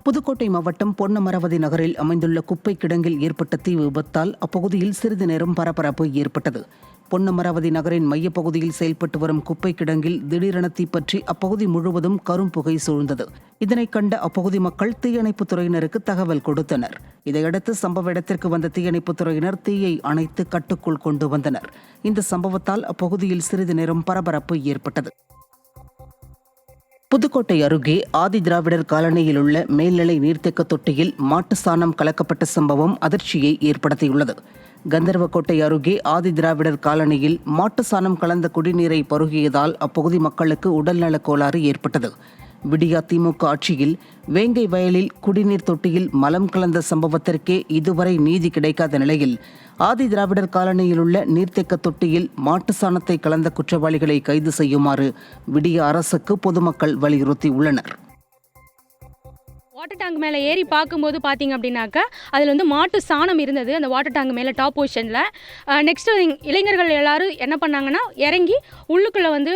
புதுக்கோட்டை மாவட்டம் பொன்னமராவதி நகரில் அமைந்துள்ள குப்பை கிடங்கில் ஏற்பட்ட தீ விபத்தால் அப்பகுதியில் சிறிது நேரம் பரபரப்பு ஏற்பட்டது. பொன்னமராவதி நகரின் மையப்பகுதியில் செயல்பட்டு வரும் குப்பை கிடங்கில் திடீரென தீப்பற்றி அப்பகுதி முழுவதும் கரும்புகை சூழ்ந்தது. இதனை கண்ட அப்பகுதி மக்கள் தீயணைப்புத் துறையினருக்கு தகவல் கொடுத்தனர். இதையடுத்து சம்பவ இடத்திற்கு வந்த தீயணைப்புத் துறையினர் தீயை அணைத்து கட்டுக்குள் கொண்டு வந்தனர். இந்த சம்பவத்தால் அப்பகுதியில் சிறிது நேரம் பரபரப்பு ஏற்பட்டது. புதுக்கோட்டை அருகே ஆதி திராவிடர் காலனியில் உள்ள மேல்நிலை நீர்த்தேக்க தொட்டியில் மாட்டு சாணம் கலக்கப்பட்ட சம்பவம் அதிர்ச்சியை ஏற்படுத்தியுள்ளது. கந்தர்வக்கோட்டை அருகே ஆதி திராவிடர் காலனியில் மாட்டு சாணம் கலந்த குடிநீரை பருகியதால் அப்பகுதி மக்களுக்கு உடல்நலக் கோளாறு ஏற்பட்டது. விடியா திமுக ஆட்சியில் வேங்கை வயலில் குடிநீர் தொட்டியில் மலம் கலந்த சம்பவத்திற்கே இதுவரை நீதி கிடைக்காத நிலையில் ஆதி திராவிடர் காலனியில் உள்ள நீர்த்தேக்க தொட்டியில் மாட்டு சாணத்தை கலந்த குற்றவாளிகளை கைது செய்யுமாறு விடிய அரசுக்கு பொதுமக்கள் வலியுறுத்தியுள்ளனர். வாட்டர் டேங்க் மேலே ஏறி பார்க்கும்போது பார்த்தீங்க அப்படின்னாக்கா அதில் வந்து மாட்டு சாணம் இருந்தது அந்த வாட்டர் டேங்க் மேலே டாப் பொசிஷனில். நெக்ஸ்ட்டு இளைஞர்கள் எல்லாரும் என்ன பண்ணாங்கன்னா இறங்கி உள்ளுக்குள்ளே வந்து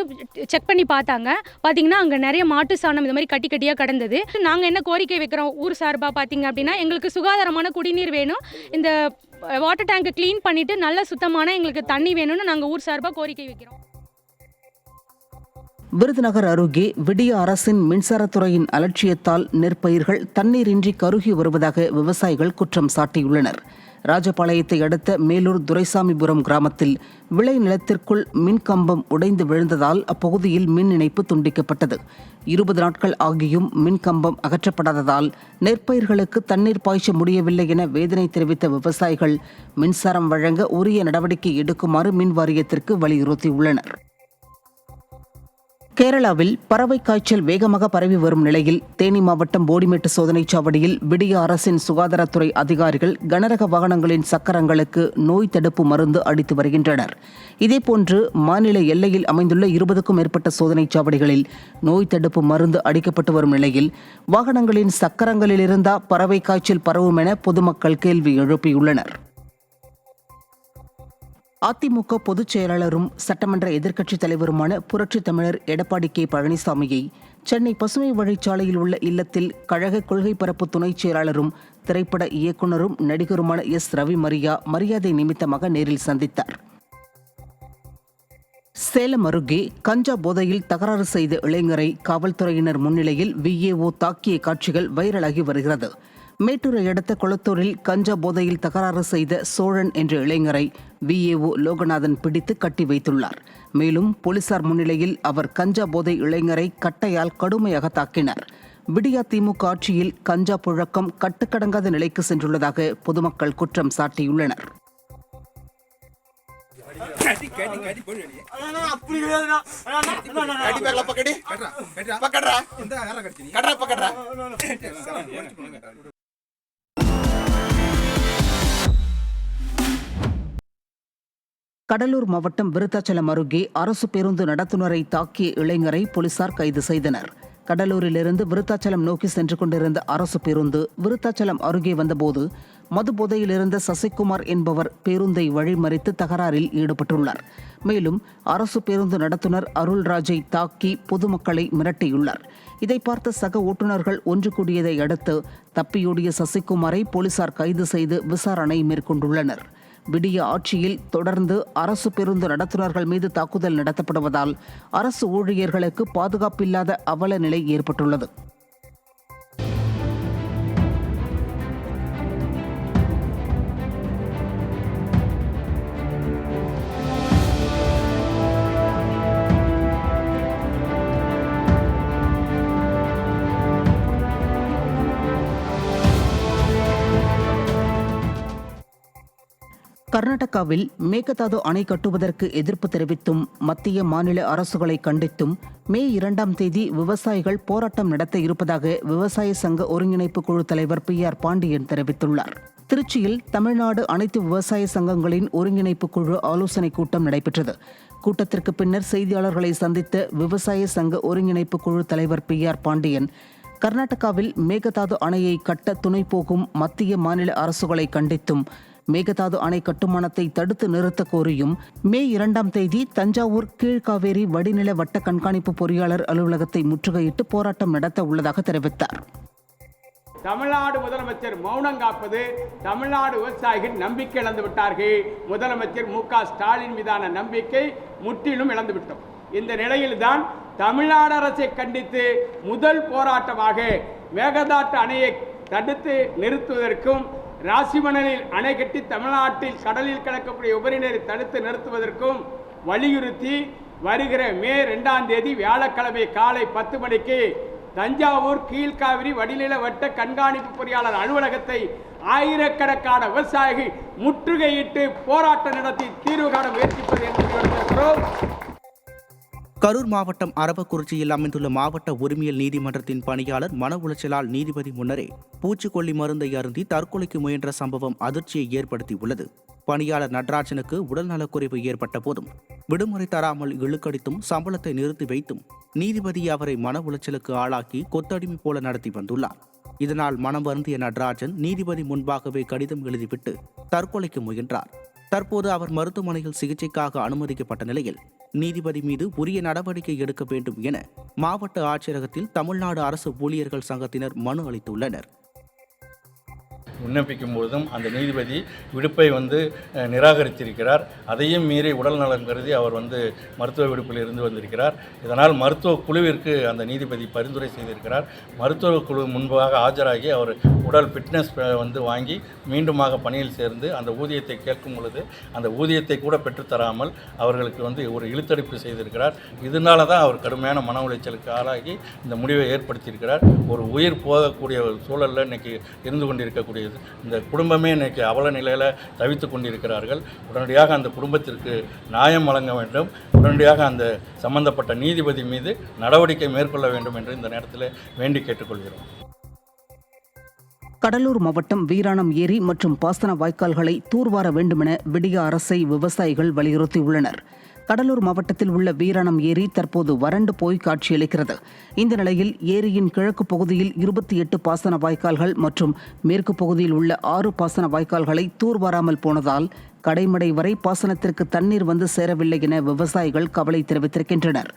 செக் பண்ணி பார்த்தீங்கன்னா அங்கே நிறைய மாட்டு சாணம் இந்த மாதிரி கட்டி கட்டியாக கிடந்தது. நாங்கள் என்ன கோரிக்கை வைக்கிறோம் ஊர் சார்பாக பார்த்தீங்க அப்படின்னா எங்களுக்கு சுகாதாரமான குடிநீர் வேணும், இந்த வாட்டர் டேங்கை க்ளீன் பண்ணிவிட்டு நல்ல சுத்தமான எங்களுக்கு தண்ணி வேணும்னு நாங்கள் ஊர் சார்பாக கோரிக்கை வைக்கிறோம். விருதுநகர் அருகே விடிய அரசின் மின்சாரத்துறையின் அலட்சியத்தால் நெற்பயிர்கள் தண்ணீரின்றி கருகி வருவதாக விவசாயிகள் குற்றம் சாட்டியுள்ளனர். ராஜபாளையத்தை அடுத்த மேலூர் துரைசாமிபுரம் கிராமத்தில் விளை நிலத்திற்குள் மின்கம்பம் உடைந்து விழுந்ததால் அப்பகுதியில் மின் இணைப்பு துண்டிக்கப்பட்டது. 20 நாட்கள் ஆகியும் மின்கம்பம் அகற்றப்படாததால் நெற்பயிர்களுக்கு தண்ணீர் பாய்ச்ச முடியவில்லை என வேதனை தெரிவித்த விவசாயிகள் மின்சாரம் வழங்க உரிய நடவடிக்கை எடுக்குமாறு மின் வாரியத்திற்கு வலியுறுத்தியுள்ளனர். கேரளாவில் பறவை காய்ச்சல் வேகமாக பரவி வரும் நிலையில் தேனி மாவட்டம் போடிமெட்டு சோதனைச் சாவடியில் விடிய அரசின் சுகாதாரத்துறை அதிகாரிகள் கனரக வாகனங்களின் சக்கரங்களுக்கு நோய் தடுப்பு மருந்து அடித்து வருகின்றனர். இதேபோன்று மாநில எல்லையில் அமைந்துள்ள 20க்கும் மேற்பட்ட சோதனைச் சாவடிகளில் நோய் தடுப்பு மருந்து அடிக்கப்பட்டு வரும் நிலையில் வாகனங்களின் சக்கரங்களிலிருந்தா பறவை காய்ச்சல் பரவும் என பொதுமக்கள் கேள்வி எழுப்பியுள்ளனர். அதிமுக பொதுச் செயலாளரும் சட்டமன்ற எதிர்க்கட்சித் தலைவருமான புரட்சித் தமிழர் எடப்பாடி கே பழனிசாமியை சென்னை பசுமை வழிச்சாலையில் உள்ள இல்லத்தில் கழக கொள்கை பரப்பு துணைச் செயலாளரும் திரைப்பட இயக்குநரும் நடிகருமான எஸ். ரவி மரியா மரியாதை நிமித்தமாக நேரில் சந்தித்தார். சேலம் அருகே கஞ்சா போதையில் தகராறு செய்த இளைஞரை காவல்துறையினர் முன்னிலையில் VAO தாக்கிய காட்சிகள் வைரலாகி வருகிறது. மேட்டூரை அடுத்த கொளத்தூரில் கஞ்சா போதையில் தகராறு செய்த சோழன் என்ற இளைஞரை VAO லோகநாதன் பிடித்து கட்டி வைத்துள்ளார். மேலும் போலீசார் முன்னிலையில் அவர் கஞ்சா போதை இளைஞரை கட்டையால் கடுமையாக தாக்கினார். விடியா திமுக ஆட்சியில் கஞ்சா புழக்கம் கட்டுக்கடங்காத நிலைக்கு சென்றுள்ளதாக பொதுமக்கள் குற்றம் சாட்டியுள்ளனர். கடலூர் மாவட்டம் விருத்தாச்சலம் அருகே அரசு பேருந்து நடத்துனரை தாக்கிய இளைஞரை போலீசார் கைது செய்தனர். கடலூரிலிருந்து விருத்தாச்சலம் நோக்கி சென்று கொண்டிருந்த அரசு பேருந்து விருத்தாச்சலம் அருகே வந்தபோது மது போதையில் இருந்த சசிகுமார் என்பவர் பேருந்தை வழிமறித்து தகராறில் ஈடுபட்டுள்ளார். மேலும் அரசு பேருந்து நடத்துனர் அருள்ராஜை தாக்கி பொதுமக்களை மிரட்டியுள்ளார். இதை பார்த்த சக ஓட்டுநர்கள் ஒன்று கூடியதை அடுத்து தப்பியோடிய சசிகுமாரை போலீசார் கைது செய்து விசாரணை மேற்கொண்டுள்ளனர். விடிய ஆட்சியில் தொடர்ந்து அரசு பேருந்து நடத்துனர்கள் மீது தாக்குதல் நடத்தப்படுவதால் அரசு ஊழியர்களுக்கு பாதுகாப்பில்லாத அவல நிலை ஏற்பட்டுள்ளது. கர்நாடகாவில் மேகதாது அணை கட்டுவதற்கு எதிர்ப்பு தெரிவித்தும் மத்திய மாநில அரசுகளை கண்டித்தும் மே 2ஆம் தேதி விவசாயிகள் போராட்டம் நடத்த இருப்பதாக விவசாய சங்க ஒருங்கிணைப்பு குழு தலைவர் PR பாண்டியன் தெரிவித்துள்ளார். திருச்சியில் தமிழ்நாடு அனைத்து விவசாய சங்கங்களின் ஒருங்கிணைப்பு குழு ஆலோசனைக் கூட்டம் நடைபெற்றது. கூட்டத்திற்கு பின்னர் செய்தியாளர்களை சந்தித்த விவசாய சங்க ஒருங்கிணைப்பு குழு தலைவர் PR பாண்டியன் கர்நாடகாவில் மேகதாது அணையை கட்ட துணை போகும் மத்திய மாநில அரசுகளை கண்டித்தும் மேகதாது அணை கட்டுமானத்தை தடுத்து நிறுத்த கோரியும் மே 2ஆம் தேதி தஞ்சாவூர் கீழ்காவேரி வடிநில வட்ட கண்காணிப்பு பொறியாளர் அலுவலகத்தை முற்றுகையிட்டு போராட்டம் நடத்த உள்ளதாக தெரிவித்தார். தமிழ்நாடு முதலமைச்சர் மௌனம் காப்பது தமிழ்நாடு விவசாயிகள் நம்பிக்கை இழந்து விட்டார்கள். முதலமைச்சர் மு.க. ஸ்டாலின் மீதான நம்பிக்கை முற்றிலும் இழந்து விட்டோம். இந்த நிலையில்தான் தமிழ்நாடு அரசை கண்டித்து முதல் போராட்டமாக மேகதாட்டு அணையை தடுத்து நிறுத்துவதற்கும் ராசிமணலில் அணை கட்டி தமிழ்நாட்டில் கடலில் கலக்கக்கூடிய உபரிநீரை தடுத்து நிறுத்துவதற்கும் வலியுறுத்தி வருகிற மே 2ஆம் தேதி வியாழக்கிழமை காலை 10 மணிக்கு தஞ்சாவூர் கீழ்காவிரி வடிநில வட்ட கண்காணிப்பு பொறியாளர் அலுவலகத்தை ஆயிரக்கணக்கான விவசாயிகள் முற்றுகையிட்டு போராட்டம் நடத்தி தீர்வு காண முயற்சிப்பது என்று வருகிறோம். கரூர் மாவட்டம் அரவக்குறிச்சியில் அமைந்துள்ள மாவட்ட உரிமையல் நீதிமன்றத்தின் பணியாளர் மன உளைச்சலால் நீதிபதி முன்னரே பூச்சிக்கொல்லி மருந்தை அருந்தி தற்கொலைக்கு முயன்ற சம்பவம் அதிர்ச்சியை ஏற்படுத்தியுள்ளது. பணியாளர் நடராஜனுக்கு உடல்நலக்குறைவு ஏற்பட்ட போதும் விடுமுறை தராமல் இழுக்கடித்தும் சம்பளத்தை நிறுத்தி வைத்தும் நீதிபதி அவரை மன உளைச்சலுக்கு ஆளாக்கி கொத்தடிமை போல நடத்தி வந்துள்ளார். இதனால் மனம் வருந்திய நடராஜன் நீதிபதி முன்பாகவே கடிதம் எழுதிவிட்டு தற்கொலைக்கு முயன்றார். தற்போது அவர் மருத்துவமனையில் சிகிச்சைக்காக அனுமதிக்கப்பட்ட நிலையில் நீதிபதி மீது உரிய நடவடிக்கை எடுக்க வேண்டும் என மாவட்ட ஆட்சியரகத்தில் தமிழ்நாடு அரசு ஊழியர்கள் சங்கத்தினர் மனு அளித்துள்ளனர். விண்ணப்பிக்கும் பொழுதும் அந்த நீதிபதி விடுப்பை நிராகரித்திருக்கிறார். அதையும் மீறி உடல் நலம் கருதி அவர் மருத்துவ விடுப்பில் இருந்து வந்திருக்கிறார். இதனால் மருத்துவ குழுவிற்கு அந்த நீதிபதி பரிந்துரை செய்திருக்கிறார். மருத்துவ குழு முன்பாக ஆஜராகி அவர் உடல் ஃபிட்னஸ் வாங்கி மீண்டுமாக பணியில் சேர்ந்து அந்த ஊதியத்தை கேட்கும் பொழுது அந்த ஊதியத்தை கூட பெற்றுத்தராமல் அவர்களுக்கு ஒரு இழுத்தடிப்பு செய்திருக்கிறார். இதனால தான் அவர் கடுமையான மன உளைச்சலுக்கு ஆளாகி இந்த முடிவை ஏற்படுத்தியிருக்கிறார். ஒரு உயிர் போகக்கூடிய ஒரு சூழலில் இன்றைக்கி இருந்து கொண்டிருக்கக்கூடிய இந்த குடும்பமே இன்றைக்கி அவல நிலையில் தவித்து கொண்டிருக்கிறார்கள். உடனடியாக அந்த குடும்பத்திற்கு நியாயம் வழங்க வேண்டும். உடனடியாக அந்த சம்பந்தப்பட்ட நீதிபதி மீது நடவடிக்கை மேற்கொள்ள வேண்டும் என்று இந்த நேரத்தில் வேண்டி கேட்டுக்கொள்கிறோம். கடலூர் மாவட்டம் வீராணம் ஏரி மற்றும் பாசன வாய்க்கால்களை தூர்வார வேண்டுமென விடிய அரசை விவசாயிகள் வலியுறுத்தியுள்ளனர். கடலூர் மாவட்டத்தில் உள்ள வீராணம் ஏரி தற்போது வறண்டு போய் காட்சியளிக்கிறது. இந்த நிலையில் ஏரியின் கிழக்கு பகுதியில் 28 பாசன வாய்க்கால்கள் மற்றும் மேற்கு பகுதியில் உள்ள 6 பாசன வாய்க்கால்களை தூர்வாராமல் போனதால் கடைமடை வரை பாசனத்திற்கு தண்ணீர் வந்து சேரவில்லை என விவசாயிகள் கவலை தெரிவித்திருக்கின்றனர்.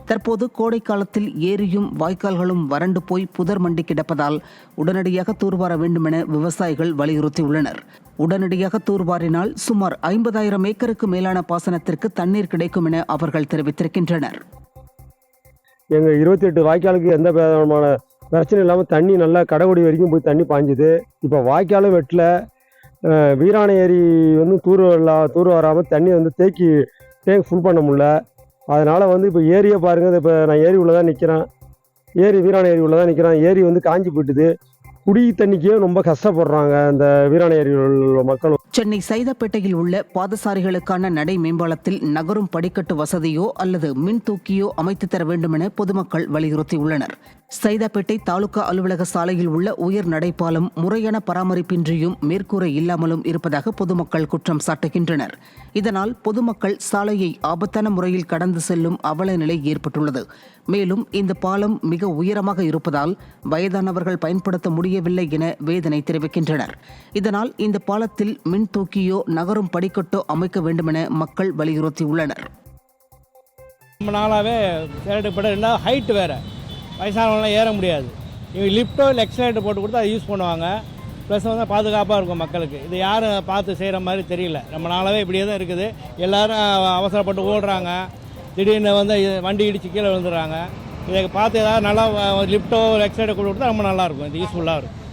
தற்போது கோடை காலத்தில் ஏரியும் வாய்க்கால்களும் வறண்டு போய் புதர் மண்டி கிடப்பதால் உடனடியாக தூர்வார வேண்டுமென விவசாயிகள் வலியுறுத்தியுள்ளனர். உடனடியாக தூர்வாரினால் சுமார் 50,000 ஏக்கருக்கு மேலான பாசனத்திற்கு தண்ணீர் கிடைக்கும் என அவர்கள் தெரிவித்திருக்கின்றனர். எங்கள் 28 வாய்க்காலுக்கு எந்த விதமான பிரச்சனை இல்லாமல் தண்ணி நல்லா கடைக்குடி வரைக்கும் போய் தண்ணி பாஞ்சுது. இப்போ வாய்க்காலும் வெட்டல, வீராண ஏரி தூர் வராமல் தண்ணி தேக்கி டேங்க் ஃபுல் பண்ண முடியல. அதனால் இப்போ ஏரியை பாருங்கள். இப்போ நான் ஏரி உள்ளே தான் நிற்கிறேன். வீராண ஏரி உள்ளே தான் நிற்கிறேன். ஏரி காஞ்சி போயிட்டுது. குடி தண்ணிக்கே ரொம்ப கஷ்டப்படுறாங்க இந்த வீராண ஏரியில் உள்ள மக்களும். சென்னை சைதாப்பேட்டையில் உள்ள பாதசாரிகளுக்கான நடை மேம்பாலத்தில் நகரும் படிக்கட்டு வசதியோ அல்லது மின் தூக்கியோ அமைத்து தர வேண்டுமென பொதுமக்கள் வலியுறுத்தியுள்ளனர். சைதாப்பேட்டை தாலுகா அலுவலக சாலையில் உள்ள உயர் நடைபாலம் முறையான பராமரிப்பின்றியும் மேற்கூரை இல்லாமலும் இருப்பதாக பொதுமக்கள் குற்றம் சாட்டுகின்றனர். இதனால் பொதுமக்கள் சாலையை ஆபத்தான முறையில் கடந்து செல்லும் அவல நிலை ஏற்பட்டுள்ளது. மேலும் இந்த பாலம் மிக உயரமாக இருப்பதால் வயதானவர்கள் பயன்படுத்த முடியவில்லை என வேதனை தெரிவிக்கின்றனர். இதனால் இந்த பாலத்தில் மின் தூக்கியோ நகரும் படிக்கட்டோ அமைக்க வேண்டுமென மக்கள் வலியுறுத்தியுள்ளனர். ரொம்ப நாளாகவே சேலட்டுப்பட்ட ஹைட் வேறு, வயசானவங்களாம் ஏற முடியாது. இவங்க லிஃப்ட்டோ இல்லை எக்ஸலேட்டர் போட்டு கொடுத்து அதை யூஸ் பண்ணுவாங்க. ப்ளஸ் பாதுகாப்பாக இருக்கும் மக்களுக்கு. இது யாரும் பார்த்து செய்கிற மாதிரி தெரியல. ரொம்ப நாளாகவே இப்படியே தான் இருக்குது. எல்லோரும் அவசரப்பட்டு ஓடுறாங்க. திடீர்னு வண்டி இடித்து கீழே விழுந்துடுறாங்க. இதை பார்த்து ஏதாவது நல்லா லிஃப்ட்டோ எக்ஸலேட்டர் கொடுத்தா ரொம்ப நல்லாயிருக்கும். இது யூஸ்ஃபுல்லாக இருக்கும்.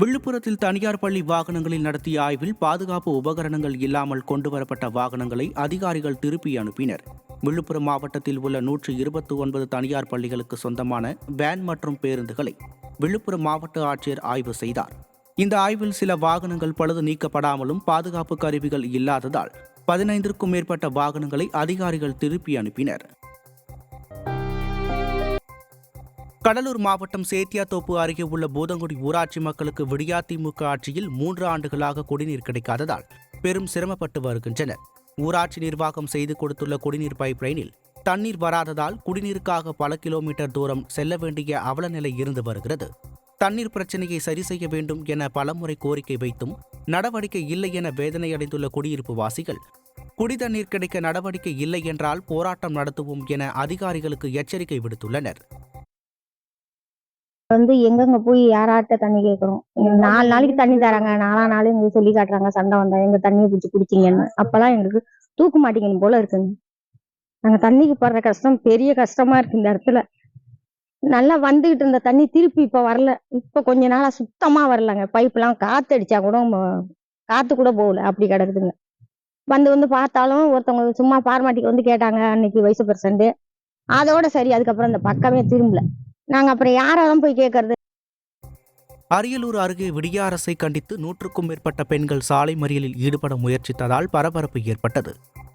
விழுப்புரத்தில் தனியார் பள்ளி வாகனங்களில் நடத்திய ஆய்வில் பாதுகாப்பு உபகரணங்கள் இல்லாமல் கொண்டுவரப்பட்ட வாகனங்களை அதிகாரிகள் திருப்பி அனுப்பினர். விழுப்புரம் மாவட்டத்தில் உள்ள 129 தனியார் பள்ளிகளுக்கு சொந்தமான வேன் மற்றும் பேருந்துகளை விழுப்புரம் மாவட்ட ஆட்சியர் ஆய்வு செய்தார். இந்த ஆய்வில் சில வாகனங்கள் பழுது நீக்கப்படாமலும் பாதுகாப்பு கருவிகள் இல்லாததால் 15க்கும் மேற்பட்ட வாகனங்களை அதிகாரிகள் திருப்பி அனுப்பினர். கடலூர் மாவட்டம் சேத்தியாத்தோப்பு அருகே உள்ள பூதங்குடி ஊராட்சி மக்களுக்கு விடியா திமுக ஆட்சியில் 3 ஆண்டுகளாக குடிநீர் கிடைக்காததால் பெரும் சிரமப்பட்டு வருகின்றனர். ஊராட்சி நிர்வாகம் செய்து கொடுத்துள்ள குடிநீர் பைப்லைனில் தண்ணீர் வராததால் குடிநீருக்காக பல கிலோமீட்டர் தூரம் செல்ல வேண்டிய அவல நிலை இருந்து வருகிறது. தண்ணீர் பிரச்சினையை சரி செய்ய வேண்டும் என பலமுறை கோரிக்கை வைத்தும் நடவடிக்கை இல்லை என வேதனையடைந்துள்ள குடியிருப்பு வாசிகள் குடிதண்ணீர் கிடைக்க நடவடிக்கை இல்லை என்றால் போராட்டம் நடத்துவோம் என அதிகாரிகளுக்கு எச்சரிக்கை விடுத்துள்ளனர். எங்கெங்க போய் யாராட்ட தண்ணி கேட்கறோம். 4 நாளைக்கு தண்ணி தராங்க, 4ஆம் நாள் எங்களுக்கு சொல்லி காட்டுறாங்க சண்டை வந்தா எங்க தண்ணியை பிடிச்சி குடிச்சிங்கன்னு. அப்பெல்லாம் எங்களுக்கு தூக்க மாட்டேங்கன்னு போல இருக்குங்க. நாங்க தண்ணிக்கு படுற கஷ்டம் பெரிய கஷ்டமா இருக்கு. இந்த இடத்துல நல்லா வந்துகிட்டு இருந்த தண்ணி திருப்பி இப்ப வரல. இப்ப கொஞ்ச நாளா சுத்தமா வரலங்க. பைப்லாம் காத்து அடிச்சா கூட காத்து கூட போகல, அப்படி கிடக்குதுங்க. வந்து பார்த்தாலும் ஒருத்தவங்க சும்மா ஃபார்மாலிட்டிக்கு வந்து கேட்டாங்க அன்னைக்கு வைஸ் பிரசிடண்ட், அதோட சரி. அதுக்கப்புறம் இந்த பக்கமே திரும்பல. நாங்க அப்புறம் யாரெல்லாம் போய் கேட்கறது? அரியலூர் அருகே விடிய அரசை கண்டித்து 100க்கும் மேற்பட்ட பெண்கள் சாலை மறியலில் ஈடுபட முயற்சித்ததால் பரபரப்பு ஏற்பட்டது.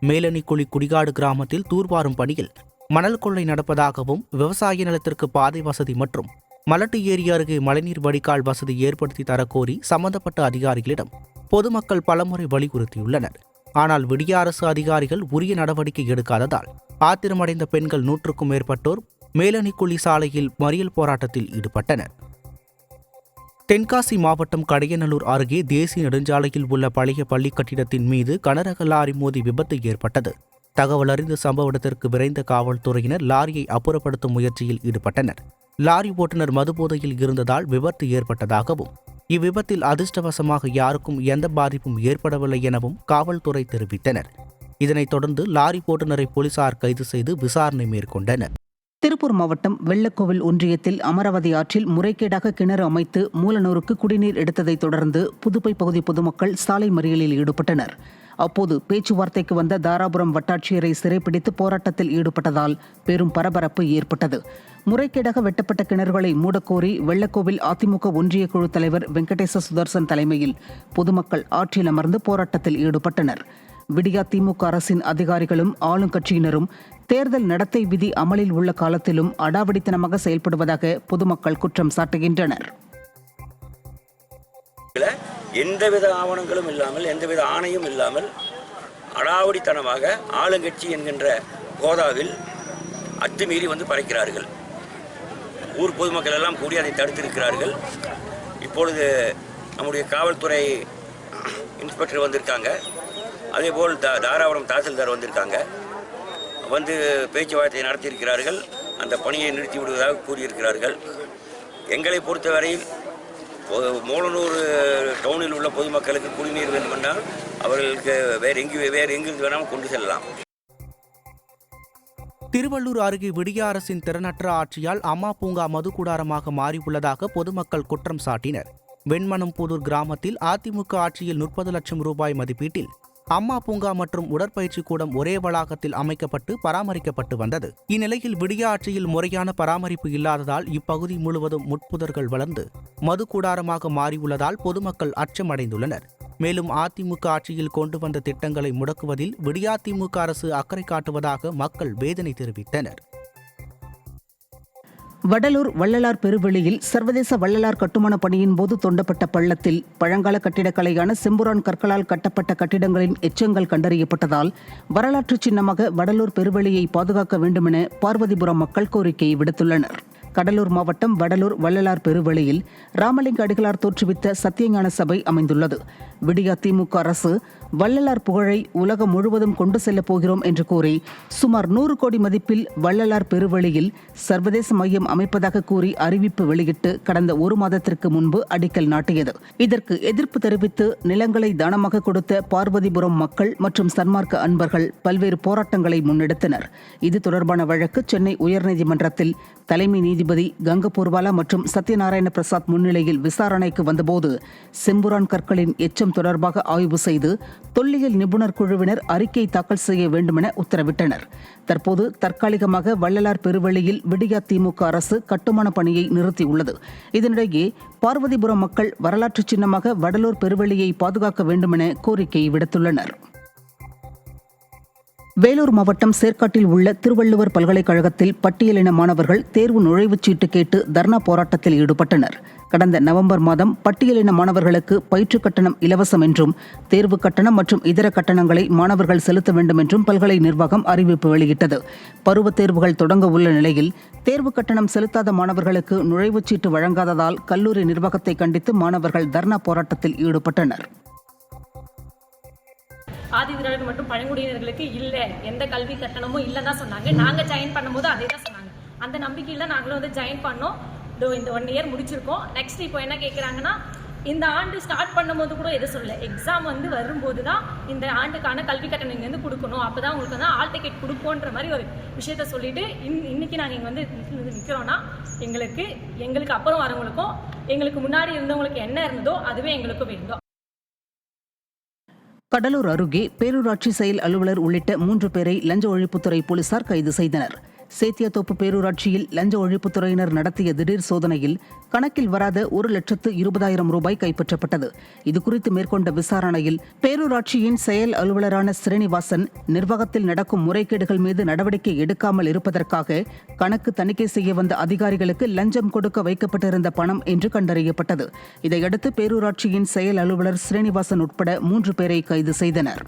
மேலணிக்குழி குடிகாடு கிராமத்தில் தூர்வாரும் பணியில் மணல் கொள்ளை நடப்பதாகவும், விவசாய நிலத்திற்கு பாதை வசதி மற்றும் மலட்டு ஏரி அருகே மழைநீர் வடிகால் வசதி ஏற்படுத்தி தரக்கோரி சம்பந்தப்பட்ட அதிகாரிகளிடம் பொதுமக்கள் பலமுறை வலியுறுத்தியுள்ளனர். ஆனால் விடிய அரசு அதிகாரிகள் உரிய நடவடிக்கை எடுக்காததால் ஆத்திரமடைந்த பெண்கள் 100க்கும் மேற்பட்டோர் மேலணிக்குழி சாலையில் மறியல் போராட்டத்தில் ஈடுபட்டனர். தென்காசி மாவட்டம் கடையநல்லூர் அருகே தேசிய நெடுஞ்சாலையில் உள்ள பழைய பள்ளி கட்டிடத்தின் மீது கனரக லாரி மோதி விபத்து ஏற்பட்டது. தகவல் அறிந்த சம்பவ இடத்திற்கு விரைந்த காவல்துறையினர் லாரியை அப்புறப்படுத்தும் முயற்சியில் ஈடுபட்டனர். லாரி ஓட்டுநர் மதுபோதையில் இருந்ததால் விபத்து ஏற்பட்டதாகவும், இவ்விபத்தில் அதிர்ஷ்டவசமாக யாருக்கும் எந்த பாதிப்பும் ஏற்படவில்லை எனவும் காவல்துறை தெரிவித்தனர். இதனைத் தொடர்ந்து லாரி ஓட்டுநரை போலீசார் கைது செய்து விசாரணை மேற்கொண்டனர். திருப்பூர் மாவட்டம் வெள்ளக்கோவில் ஒன்றியத்தில் அமராவதி ஆற்றில் முறைகேடாக கிணறு அமைத்து மூலனூருக்கு குடிநீர் எடுத்ததைத் தொடர்ந்து புதுப்பை பகுதி பொதுமக்கள் சாலை மறியலில் ஈடுபட்டனர். அப்போது பேச்சுவார்த்தைக்கு வந்த தாராபுரம் வட்டாட்சியரை சிறைப்பிடித்து போராட்டத்தில் ஈடுபட்டதால் பெரும் பரபரப்பு ஏற்பட்டது. முறைகேடாக வெட்டப்பட்ட கிணறுகளை மூடக்கோரி வெள்ளக்கோவில் அதிமுக ஒன்றிய குழு தலைவர் வெங்கடேச சுதர்சன் தலைமையில் பொதுமக்கள் ஆற்றில் அமர்ந்து போராட்டத்தில் ஈடுபட்டனர். விடியா திமுக அரசின் அதிகாரிகளும் ஆளுங்கட்சியினரும் தேர்தல் நடத்தை விதி அமலில் உள்ள காலத்திலும் அடாவடித்தனமாக செயல்படுவதாக பொதுமக்கள் குற்றம் சாட்டுகின்றனர். எந்தவித ஆவணங்களும் இல்லாமல், எந்தவித ஆணையும் இல்லாமல் அடாவடித்தனமாக ஆளுங்கட்சி என்கின்ற கோதாவில் அத்துமீறி வந்து பறைக்கிறார்கள். ஊர் பொதுமக்கள் எல்லாம் கூடி அதை தடுத்திருக்கிறார்கள். இப்பொழுது நம்முடைய காவல்துறை இன்ஸ்பெக்டர் வந்திருக்காங்க, அதேபோல் தாராபுரம் தாசில்தார் வந்திருக்காங்க. வந்து பேச்சுவார்த்தை நடத்தியிருக்கிறார்கள். அந்த பணியை நிறுத்தி விடுவதாக கூறியிருக்கிறார்கள். எங்களை பொறுத்தவரையில் மூலனூர் டவுனில் உள்ள பொதுமக்களுக்கு குடிநீர் வேண்டுமென்றால் அவர்களுக்கு வேறு எங்கிருந்து வேணாலும் கொண்டு செல்லலாம். திருவள்ளூர் அருகே விடிய அரசின் திறனற்ற ஆட்சியால் அம்மா பூங்கா மதுக்கூடாரமாக மாறியுள்ளதாக பொதுமக்கள் குற்றம் சாட்டினர். வெண்மனம்புதூர் கிராமத்தில் அதிமுக ஆட்சியில் 30 லட்சம் ரூபாய் மதிப்பீட்டில் அம்மா பூங்கா மற்றும் உடற்பயிற்சி கூடம் ஒரே வளாகத்தில் அமைக்கப்பட்டு பராமரிக்கப்பட்டு வந்தது. இந்நிலையில் விடிய ஆட்சியில் முறையான பராமரிப்பு இல்லாததால் இப்பகுதி முழுவதும் முட்புதர்கள் வளர்ந்து மது கூடாரமாக மாறியுள்ளதால் பொதுமக்கள் அச்சமடைந்துள்ளனர். மேலும் அதிமுக ஆட்சியில் கொண்டு வந்த திட்டங்களை முடக்குவதில் விடியாதிமுக அரசு அக்கறை காட்டுவதாக மக்கள் வேதனை தெரிவித்தனர். வடலூர் வள்ளலார் பெருவெளியில் சர்வதேச வள்ளலார் கட்டுமான பணியின் போது தோண்டப்பட்ட பள்ளத்தில் பழங்கால கட்டிடக்கலையான செம்புரான் கற்களால் கட்டப்பட்ட கட்டிடங்களின் எச்சங்கள் கண்டறியப்பட்டதால் வரலாற்று சின்னமாக வடலூர் பெருவெளியை பாதுகாக்க வேண்டுமென பார்வதிபுரம் மக்கள் கோரிக்கை விடுத்துள்ளனர். கடலூர் மாவட்டம் வடலூர் வள்ளலார் பெருவெளியில் ராமலிங்க அடிகளார் தோற்றுவித்த சத்தியஞான சபை அமைந்துள்ளது. விடியா திமுக அரசு வள்ளலார் புகழை உலகம் முழுவதும் கொண்டு செல்லப் போகிறோம் என்று கூறி சுமார் 100 கோடி மதிப்பில் வள்ளலார் பெருவெளியில் சர்வதேச மையம் அமைப்பதாக கூறி அறிவிப்பு வெளியிட்டு கடந்த 1 மாதத்திற்கு முன்பு அடிக்கல் நாட்டியது. இதற்கு எதிர்ப்பு தெரிவித்து நிலங்களை தானமாக கொடுத்த பார்வதிபுரம் மக்கள் மற்றும் சன்மார்க்க அன்பர்கள் பல்வேறு போராட்டங்களை முன்னெடுத்தனர். இது தொடர்பான வழக்கு சென்னை உயர்நீதிமன்றத்தில் தலைமை நீதிபதி கங்கபூர்வாலா மற்றும் சத்யநாராயண பிரசாத் முன்னிலையில் விசாரணைக்கு வந்தபோது செம்புரான் கற்களின் எச்சம் தொடர்பாக ஆய்வு செய்து தொல்லியல் நிபுணர் குழுவினர் அறிக்கை தாக்கல் செய்ய வேண்டுமென உத்தரவிட்டனர். தற்போது தற்காலிகமாக வள்ளலார் பெருவெளியில் விடியா திமுக அரசு கட்டுமான பணியை நிறுத்தியுள்ளது. இதனிடையே பார்வதிபுரம் மக்கள் வரலாற்று சின்னமாக வடலூர் பெருவெளியை பாதுகாக்க வேண்டுமென கோரிக்கை விடுத்துள்ளனர். வேலூர் மாவட்டம் சேர்க்காட்டில் உள்ள திருவள்ளுவர் பல்கலைக்கழகத்தில் பட்டியலின மாணவர்கள் தேர்வு நுழைவுச் சீட்டு கேட்டு தர்ணா போராட்டத்தில் ஈடுபட்டனர். கடந்த நவம்பர் மாதம் பட்டியலின மாணவர்களுக்கு பயிற்று கட்டணம் இலவசம் என்றும் தேர்வு கட்டணம் மற்றும் இதர கட்டணங்களை மாணவர்கள் செலுத்த வேண்டும் என்றும் பல்கலை நிர்வாகம் அறிவிப்பு வெளியிட்டது. பருவத் தேர்வுகள் தொடங்க உள்ள நிலையில் தேர்வு கட்டணம் செலுத்தாத மாணவர்களுக்கு நுழைவுச் சீட்டு வழங்காததால் கல்லூரி நிர்வாகத்தை கண்டித்து மாணவர்கள் தர்ணா போராட்டத்தில் ஈடுபட்டனர். ஆதிதிராவிடர் மற்றும் பழங்குடியினர்களுக்கு இல்லை, எந்த கல்வி கட்டணமும் இல்லைன்னு தான் சொன்னாங்க. நாங்கள் ஜாயின் பண்ணும்போது அதே தான் சொன்னாங்க. அந்த நம்பிக்கையில் நாங்களும் வந்து ஜாயின் பண்ணோம். இந்த 1 இயர் முடிச்சிருக்கோம். நெக்ஸ்ட் இப்போ என்ன கேட்குறாங்கன்னா, இந்த ஆண்டு ஸ்டார்ட் பண்ணும்போது கூட எதுவும் சொல்லலை. எக்ஸாம் வந்து வரும்போது தான் இந்த ஆண்டுக்கான கல்வி கட்டணம் இங்கேருந்து கொடுக்கணும், அப்போ தான் உங்களுக்கு வந்து ஆல் டிக்கெட் கொடுப்போன்ற மாதிரி ஒரு விஷயத்த சொல்லிட்டு இன்னைக்கு நாங்கள் இங்கே வந்து நிற்கிறோன்னா, எங்களுக்கு அப்புறம் வரவங்களுக்கும் எங்களுக்கு முன்னாடி இருந்தவங்களுக்கு என்ன இருந்ததோ அதுவே எங்களுக்கும் வேண்டும். கடலூர் அருகே பேரூராட்சி செயல் அலுவலர் உள்ளிட்ட 3 பேரை லஞ்ச ஒழிப்புத்துறை போலீசார் கைது செய்தனர். சேத்தியாத்தோப்பு பேரூராட்சியில் லஞ்ச ஒழிப்புத்துறையினர் நடத்திய திடீர் சோதனையில் கணக்கில் வராத 1,20,000 ரூபாய் கைப்பற்றப்பட்டது. இதுகுறித்து மேற்கொண்ட விசாரணையில் பேரூராட்சியின் செயல் அலுவலரான ஸ்ரீனிவாசன் நிர்வாகத்தில் நடக்கும் முறைகேடுகள் மீது நடவடிக்கை எடுக்காமல் இருப்பதற்காக கணக்கு தணிக்கை செய்ய வந்த அதிகாரிகளுக்கு லஞ்சம் கொடுக்க வைக்கப்பட்டிருந்த பணம் என்று கண்டறியப்பட்டது. இதையடுத்து பேரூராட்சியின் செயல் அலுவலர் ஸ்ரீனிவாசன் உட்பட 3 பேரை கைது செய்தனர்.